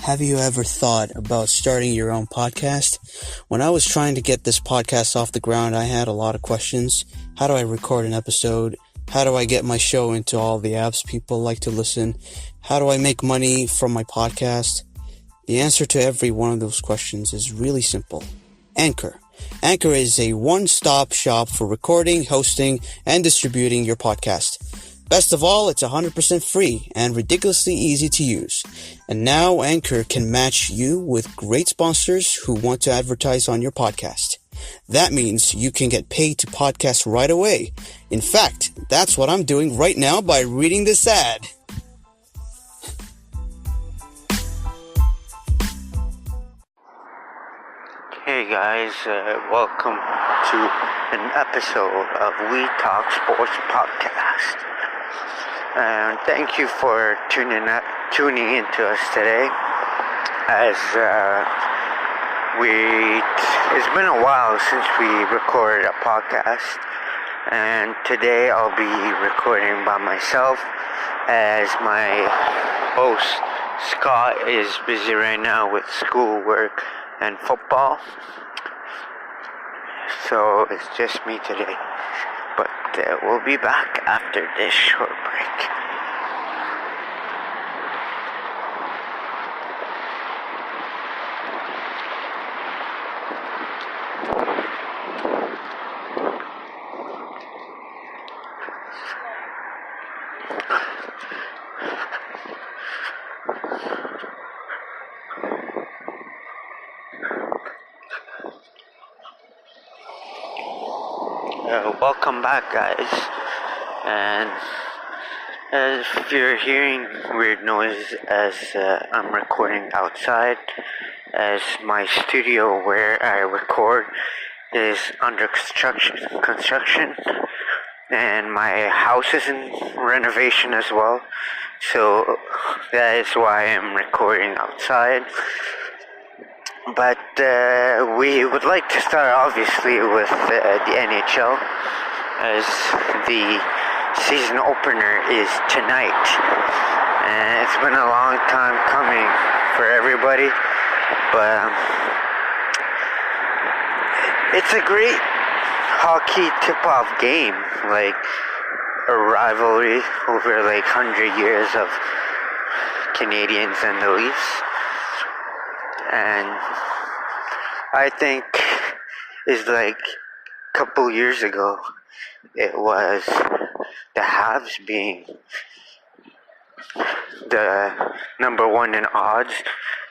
Have you ever thought about starting your own podcast? When I was trying to get this podcast off the ground, I had a lot of questions. How do I record an episode? How do I get my show into all the apps people like to listen? How do I make money from my podcast? The answer to every one of those questions is really simple. Anchor. Anchor is a one-stop shop for recording, hosting, and distributing your podcast. Best of all, it's 100% free and ridiculously easy to use. And now Anchor can match you with great sponsors who want to advertise on your podcast. That means you can get paid to podcast right away. In fact, that's what I'm doing right now by reading this ad. Hey guys, welcome to an episode of We Talk Sports Podcast. And thank you for tuning in to us today. It's been a while since we recorded a podcast, and today I'll be recording by myself as my host Scott is busy right now with schoolwork and football, so it's just me today. But we'll be back after this short break. Welcome back, guys. And if you're hearing weird noise as I'm recording outside, as my studio where I record is under construction, and my house is in renovation as well. So that is why I'm recording outside. But we would like to start obviously with the NHL, as the season opener is tonight. And it's been a long time coming for everybody, but it's a great hockey tip-off game, like a rivalry over like 100 years of Canadiens and the Leafs. And I think it's like a couple years ago, it was the Habs being the number one in odds,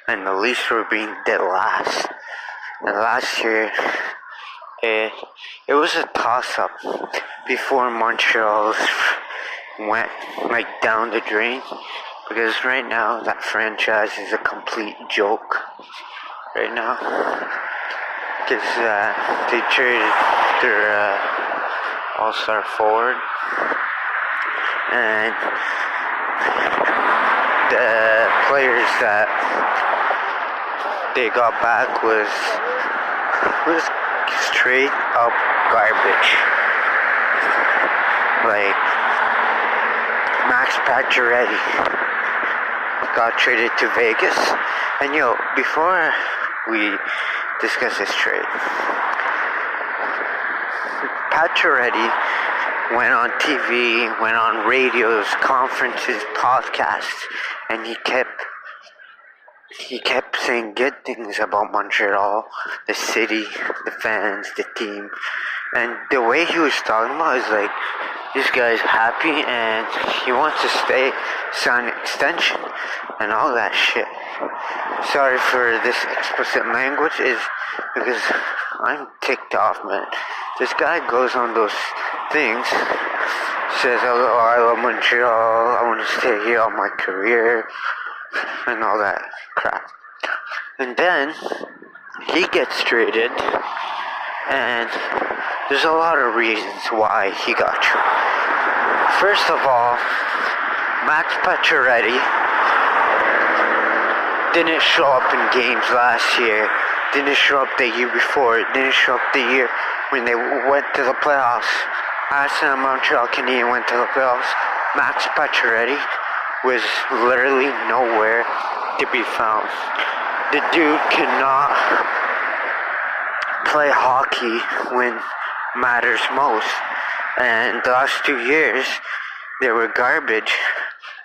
and the Leafs were being dead last. And last year, it was a toss-up before Montreal went like down the drain. Because right now, that franchise is a complete joke. Right now. Because they traded their all-star forward. And the players that they got back was straight up garbage. Like Max Pacioretty got traded to Vegas. And before we discuss this trade, Pacioretty went on TV, went on radios, conferences, podcasts, and he kept saying good things about Montreal, the city, the fans, the team. And the way he was talking about is like, this guy's happy and he wants to sign an extension and all that shit. Sorry for this explicit language, is because I'm ticked off, man. This guy goes on those things, says, oh, I love Montreal, I want to stay here all my career, and all that crap. And then he gets traded, and there's a lot of reasons why he got traded. First of all, Max Pacioretty didn't show up in games last year, didn't show up the year before, didn't show up the year when they went to the playoffs. As the Montreal Canadiens went to the playoffs, Max Pacioretty was literally nowhere to be found. The dude cannot play hockey when matters most. And the last 2 years, they were garbage.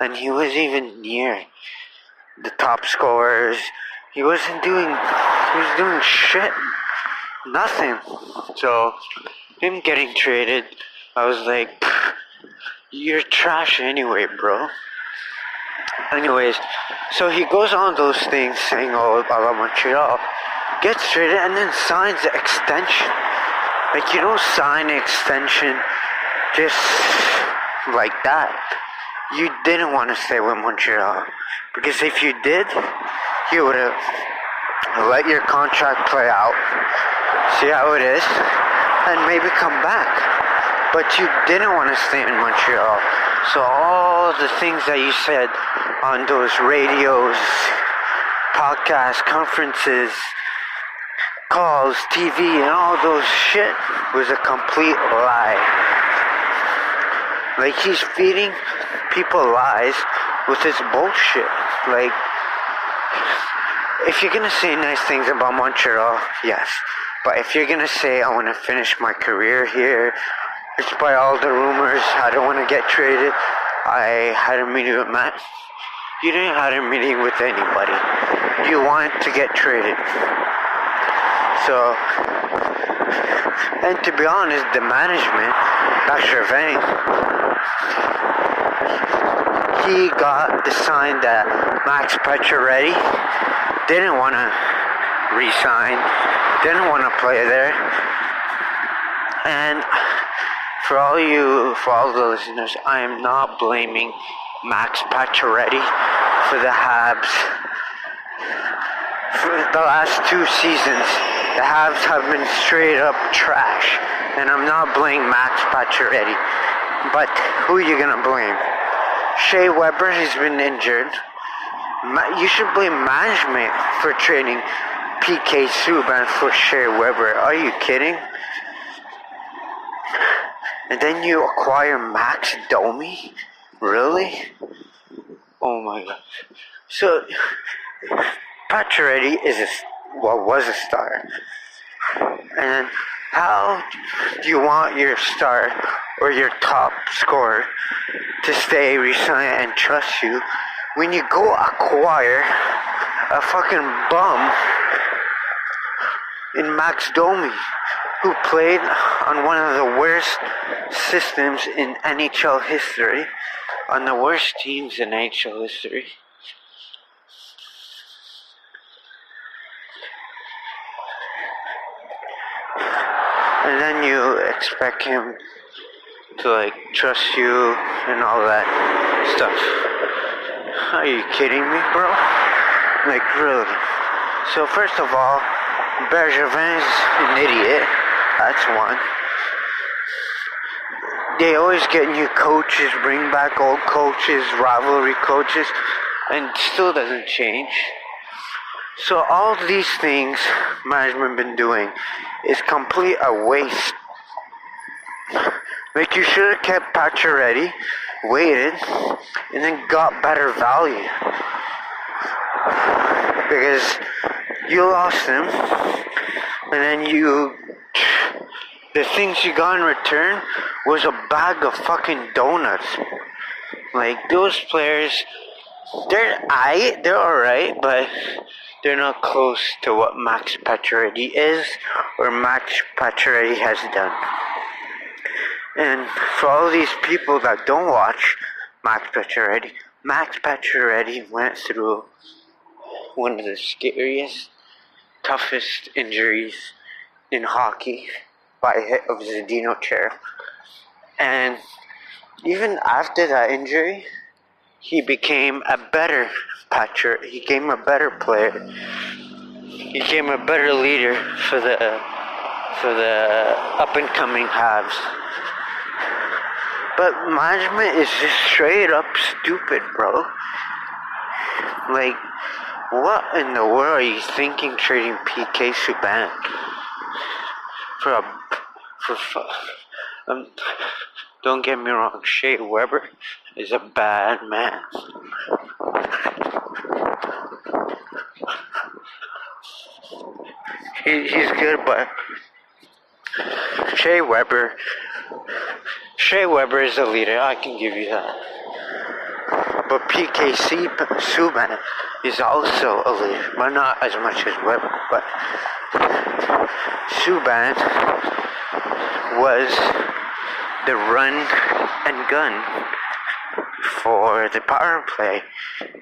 And he wasn't even near the top scorers. He was doing shit. Nothing. So, him getting traded, I was like, you're trash anyway, bro. Anyways, so he goes on those things saying, oh, I love Montreal, gets traded, and then signs the extension. Like, you don't sign an extension just like that. You didn't want to stay with Montreal. Because if you did, you would have let your contract play out, see how it is, and maybe come back. But you didn't want to stay in Montreal. So all the things that you said on those radios, podcasts, conferences, calls, TV, and all those shit was a complete lie. Like, he's feeding people lies with his bullshit. Like, if you're gonna say nice things about Montreal, yes. But if you're gonna say, I want to finish my career here, despite all the rumors, I don't want to get traded, I had a meeting with Matt. You didn't have a meeting with anybody. You wanted to get traded. So, and to be honest, the management, Max Gervais, he got the sign that Max Pacioretty didn't want to re-sign, didn't want to play there. And for all the listeners, I am not blaming Max Pacioretty for the Habs. For the last 2 seasons, the Habs have been straight up trash. And I'm not blaming Max Pacioretty. But who are you going to blame? Shea Weber, he's been injured. You should blame management for trading PK Subban for Shea Weber. Are you kidding? And then you acquire Max Domi? Really? Oh my god. So, Pacioretty was a star. And how do you want your star or your top scorer to stay, resign, and trust you when you go acquire a fucking bum in Max Domi, who played on one of the worst systems in NHL history, on the worst teams in NHL history? And then you expect him to trust you and all that stuff. Are you kidding me, bro? Really? So first of all, Bergevin's an idiot. That's one. They always get new coaches, bring back old coaches, rivalry coaches, and it still doesn't change. So all these things management been doing is complete a waste. You should have kept Pacioretty, waited, and then got better value. Because you lost him, and then the things you got in return was a bag of fucking donuts. Those players, they're alright, but they're not close to what Max Pacioretty is or Max Pacioretty has done. And for all these people that don't watch Max Pacioretty went through one of the scariest, toughest injuries in hockey by a hit of Zdeno Chara. And even after that injury, he became a better patcher. He became a better player. He became a better leader for the up and coming Habs. But management is just straight up stupid, bro. What in the world are you thinking trading PK Subban Don't get me wrong, Shea Weber is a bad man. He's good, but Shea Weber is a leader, I can give you that. But PKC Subban is also a leader, but not as much as Weber. But Subban was the run and gun for the power play,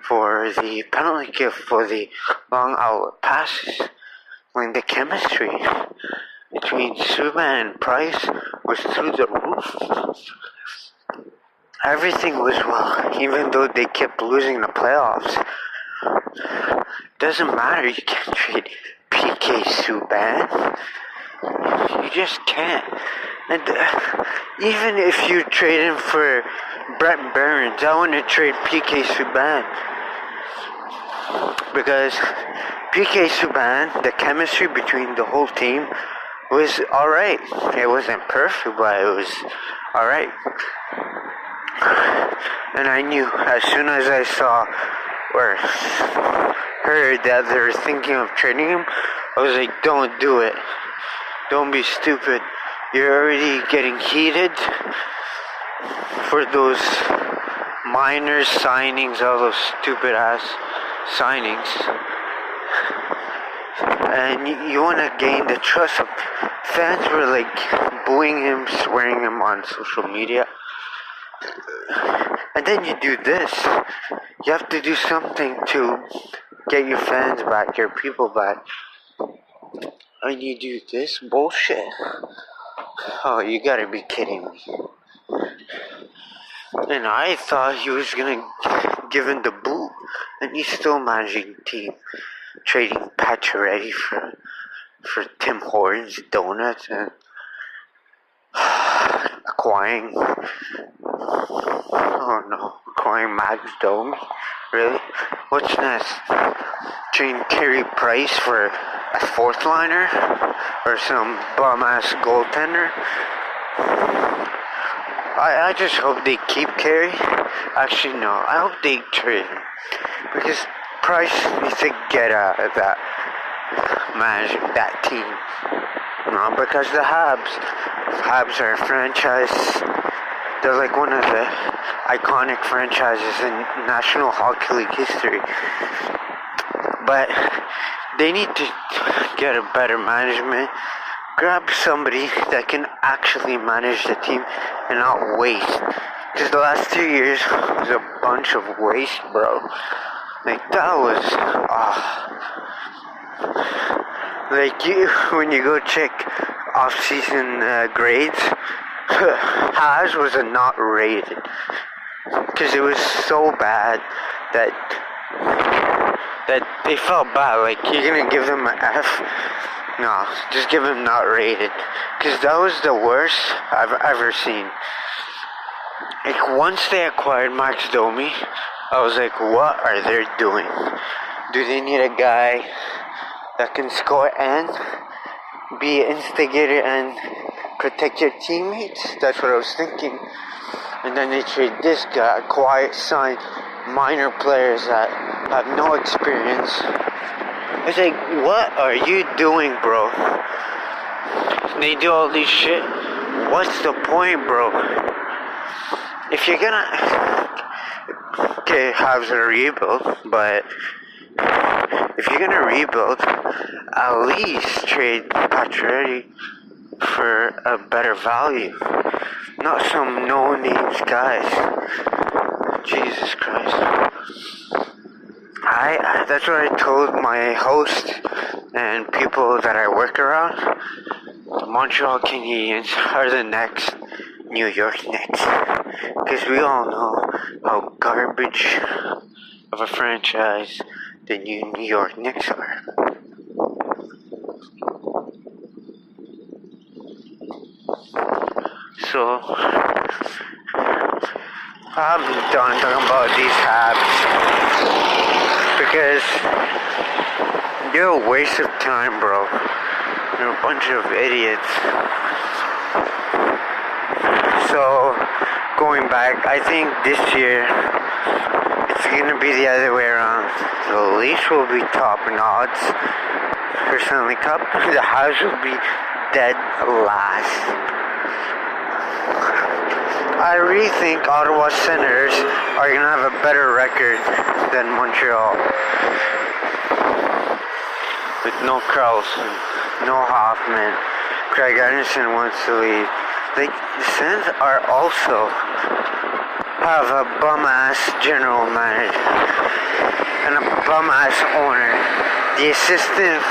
for the penalty kill, for the long outlet passes. When the chemistry between Subban and Price was through the roof. Everything was well, even though they kept losing the playoffs. Doesn't matter, you can't trade PK Subban. You just can't. And even if you trade him for Brett Burns, I want to trade PK Subban. Because PK Subban, the chemistry between the whole team was alright. It wasn't perfect, but it was alright. And I knew as soon as I saw or heard that they were thinking of trading him, I was like, don't do it. Don't be stupid. You're already getting heated for those minor signings, all those stupid ass signings. And you want to gain the trust of fans. Were like booing him, swearing him on social media. And then you do this. You have to do something to get your fans back, your people back. And you do this bullshit. Oh, you gotta be kidding me. And I thought he was gonna give him the boot. And he's still managing the team. Trading Pacioretty for Tim Hortons donuts and acquiring Max Domi. Really? What's next? Trading Carey Price for a fourth liner or some bum ass goaltender? I just hope they keep Carey. Actually, no. I hope they trade him because Price needs to get out of that team. No, because the Habs are a franchise. They're like one of the iconic franchises in National Hockey League history. But they need to get a better management. Grab somebody that can actually manage the team and not waste. Because the last 2 years was a bunch of waste, bro. Like, that was, like, when you go check off-season grades, Haas was a not rated. Because it was so bad that they felt bad. Like, you're gonna give them an F? No, just give them not rated. Because that was the worst I've ever seen. Like, once they acquired Max Domi, I was like, what are they doing? Do they need a guy that can score and be an instigator and protect your teammates? That's what I was thinking. And then they trade this guy, quiet sign, minor players that have no experience. I was like, what are you doing, bro? They do all this shit. What's the point, bro? If you're gonna... Okay, Habs are rebuild, but if you're gonna rebuild, at least trade Pacioretty for a better value. Not some no-names guys. Jesus Christ. That's what I told my host and people that I work around. The Montreal Canadiens are the next New York Knicks. Because we all know how garbage of a franchise the New York Knicks are. So, I'm done talking about these Habs because you're a waste of time, bro. You're a bunch of idiots. So, looking back, I think this year it's going to be the other way around. The Leafs will be top in odds for Stanley Cup. The Habs will be dead last. I really think Ottawa Senators are going to have a better record than Montreal. With no Carlson, no Hoffman. Craig Anderson wants to leave. The Sens are also have a bum-ass general manager and a bum-ass owner. The assistant,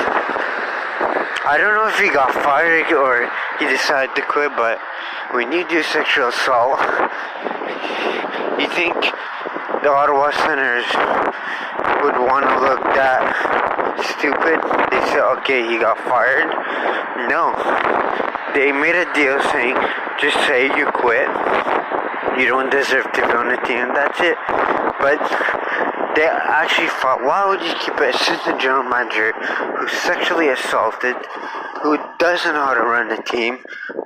I don't know if he got fired or he decided to quit, but when you do sexual assault, you think the Ottawa Senators would want to look that stupid? They said, okay, he got fired. No. They made a deal saying, just say you quit. You don't deserve to be on the team. That's it. But they actually thought, why would you keep an assistant general manager who's sexually assaulted, who doesn't know how to run a team,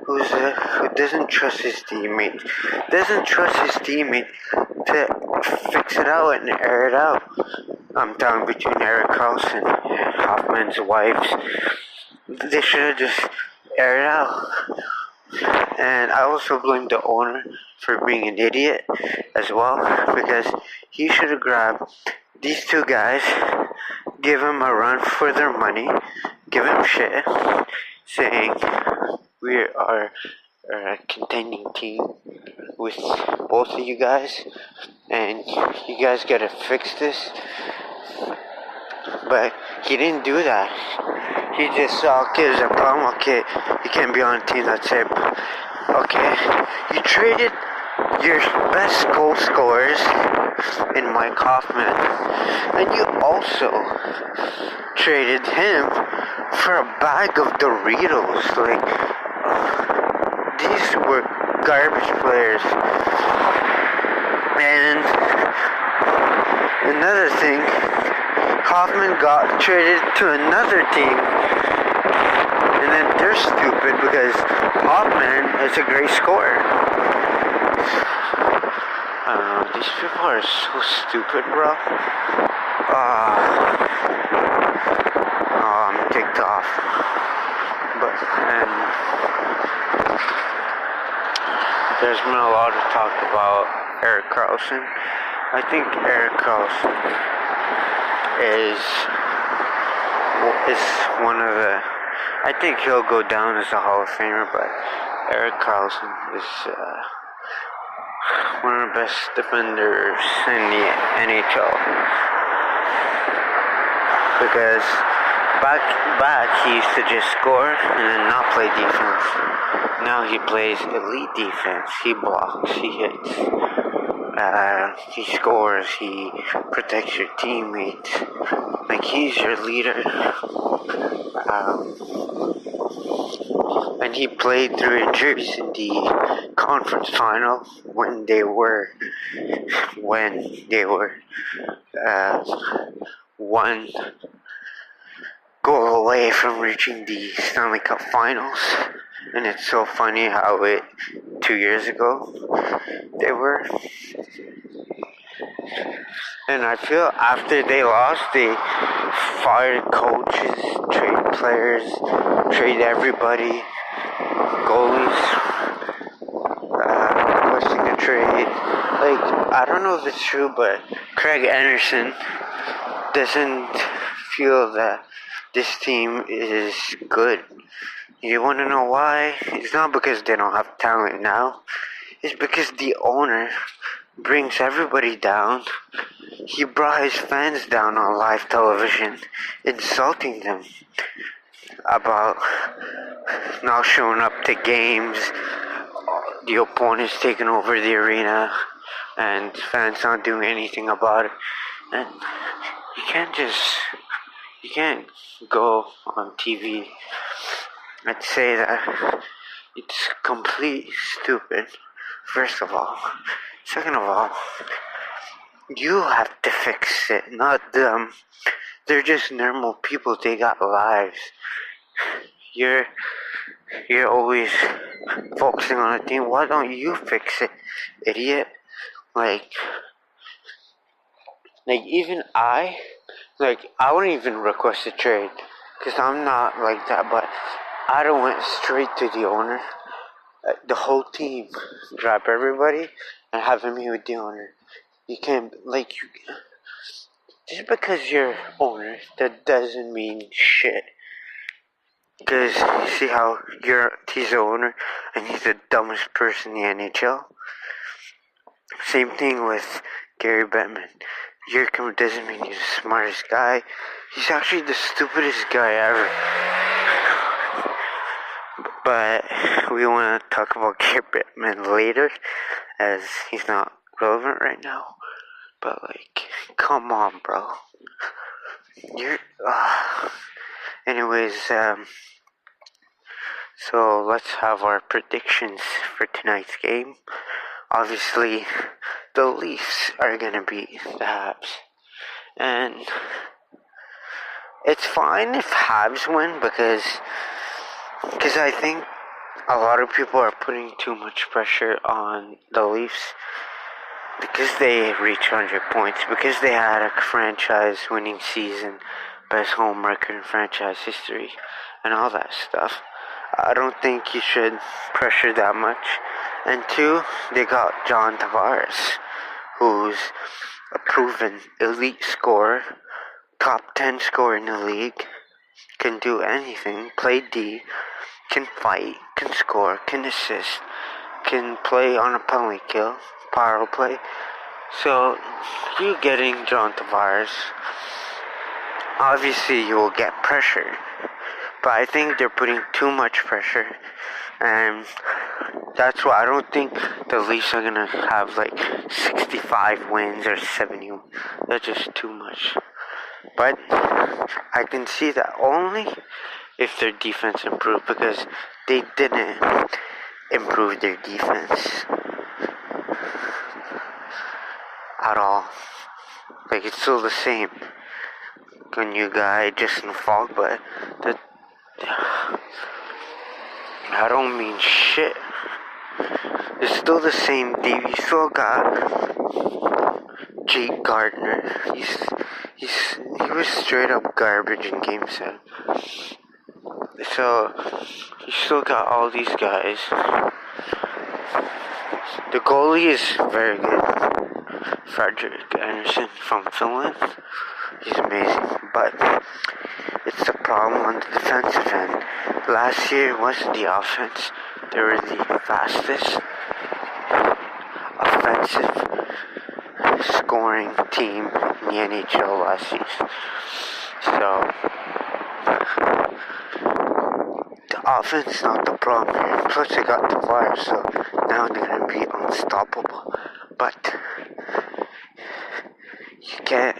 who doesn't trust his teammate, to fix it out and air it out. I'm talking between Erik Karlsson and Hoffman's wives. They should have just aired it out. And I also blame the owner for being an idiot as well, because he should have grabbed these two guys, give them a run for their money, give them shit, saying we are a contending team with both of you guys, and you guys gotta fix this. But he didn't do that. He just saw, okay, there's a problem, okay, you can't be on a team, that's it. Okay, you traded your best goal scorers in Mike Hoffman, and you also traded him for a bag of Doritos. Like, these were garbage players. And another thing, Hoffman got traded to another team, and then they're stupid because Hoffman is a great scorer. I don't know, these people are so stupid, bro. I'm ticked off. And there's been a lot of talk about Erik Karlsson. I think Erik Karlsson is one of the, I think he'll go down as a Hall of Famer, but Erik Karlsson is one of the best defenders in the NHL, because back he used to just score and then not play defense. Now he plays elite defense. He blocks, he hits, he scores, he protects your teammates. Like, he's your leader. And he played through injuries in the conference final when they were one goal away from reaching the Stanley Cup Finals. And it's so funny how 2 years ago they were. And I feel after they lost, they fired coaches, trade players, trade everybody, goalies, requesting a trade. Like, I don't know if it's true, but Craig Anderson doesn't feel that this team is good. You want to know why? It's not because they don't have talent now. It's because the owner brings everybody down. He brought his fans down on live television, insulting them about not showing up to games, the opponents taking over the arena, and fans not doing anything about it. And you can't go on TV and say that. It's complete stupid, first of all. Second of all, you have to fix it, not them. They're just normal people, they got lives. You're always focusing on a team. Why don't you fix it, idiot? Like even I wouldn't even request a trade because I'm not like that. But I'd have went straight to the owner, the whole team, drop everybody, and have him meet with the owner. You can't just because you're owner, that doesn't mean shit. Because you see how he's the owner and he's the dumbest person in the NHL. Same thing with Gary Bettman. Yurko doesn't mean he's the smartest guy. He's actually the stupidest guy ever. But we want to talk about Gary Bettman later, as he's not relevant right now. But come on, bro. Anyways, so let's have our predictions for tonight's game. Obviously, the Leafs are going to beat the Habs. And it's fine if Habs win because I think a lot of people are putting too much pressure on the Leafs because they reached 100 points, because they had a franchise-winning season, best home record in franchise history, and all that stuff. I don't think you should pressure that much. And two, they got John Tavares, who's a proven elite scorer, top 10 scorer in the league, can do anything, play D, can fight, can score, can assist, can play on a penalty kill, power play. So, you getting John Tavares, obviously you will get pressure. But I think they're putting too much pressure, and that's why I don't think the Leafs are going to have 65 wins or 70 wins. That's just too much. But I can see that only if their defense improved, because they didn't improve their defense at all. It's still the same. A new guy, Justin Falk, but I don't mean shit. It's still the same team. You still got Jake Gardner. He was straight up garbage in Game 7. So you still got all these guys. The goalie is very good. Frederick Anderson from Finland. He's amazing, but it's the problem on the defensive end. Last year wasn't the offense. They were the fastest offensive scoring team in the NHL last season. So the offense is not the problem here. Plus they got the fire, so now they're going to be unstoppable. But you can't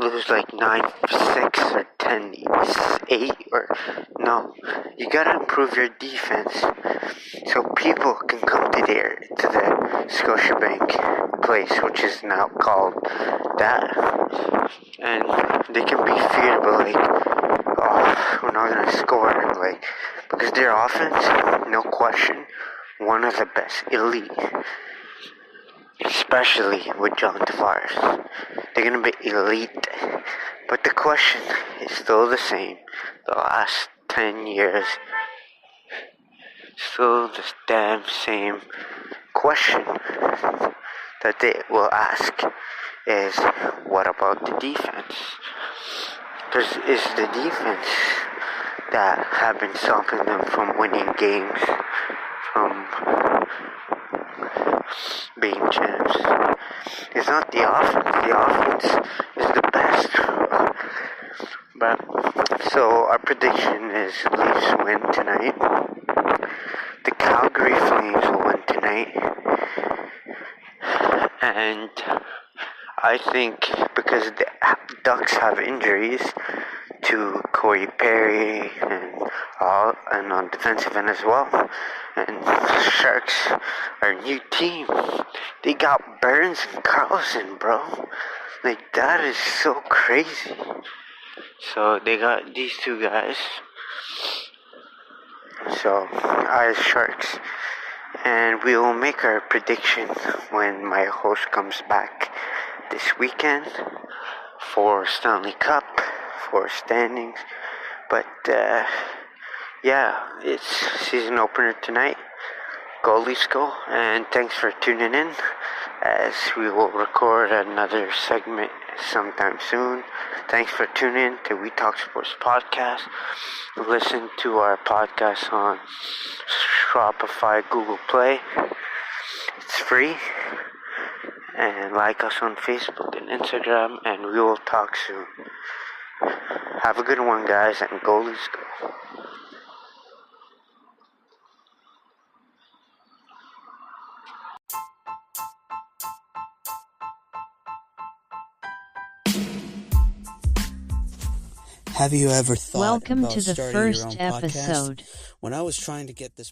lose 9-6 or 10-8 or no. You gotta improve your defense so people can come to the Scotiabank place, which is now called that, and they can be feared, but we're not gonna score, because their offense, no question, one of the best, elite. Especially with John Tavares. They're going to be elite. But the question is still the same. The last 10 years. Still the damn same question that they will ask is, what about the defense? Because it's the defense that have been stopping them from winning games, from being champs. It's not the offense. The offense is the best. But so our prediction is Leafs win tonight. The Calgary Flames will win tonight. And I think because the Ducks have injuries to Corey Perry and on defensive end as well. And the Sharks are a new team. They got Burns and Carlson, bro. That is so crazy. So they got these two guys. So, eyes Sharks. And we will make our prediction when my host comes back this weekend for Stanley Cup, for standings. But yeah, it's season opener tonight. Go Leafs go, and thanks for tuning in as we will record another segment sometime soon. Thanks for tuning in to We Talk Sports Podcast. Listen to our podcast on Shopify, Google Play. It's free. And like us on Facebook and Instagram, and we will talk soon. Have a good one, guys, and go Leafs go. Have you ever thought Welcome about to the starting your first own podcast? episode. When I was trying to get this